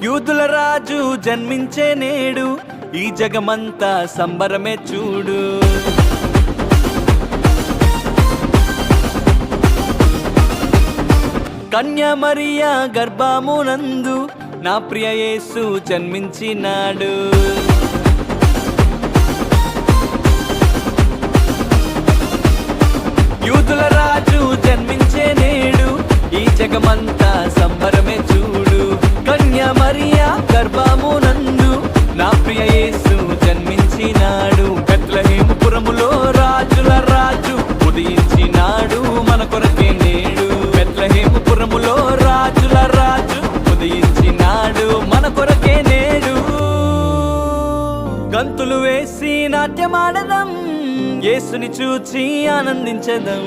యూదుల రాజు జన్మించే నేడు, ఈ జగమంతా సంబరమే చూడు. కన్యా మరియా గర్భమునందు నా ప్రియ యేసు జన్మించినాడు. యూదుల రాజు జన్మించే నేడు, ఈ జగమంతా సంబరమే చూడు. కన్యా మరియా గర్భమునందు నా ప్రియ యేసు జన్మించినాడు. బెత్లెహేముపురములో రాజుల రాజు ఉదయించినాడు మన కొరకే నేడు. బెత్లెహేముపురములో రాజుల రాజు ఉదయించినాడు మన కొరకే నేడు. గంతులు వేసి నాట్యమాడదం, యేసుని చూచి ఆనందించదం.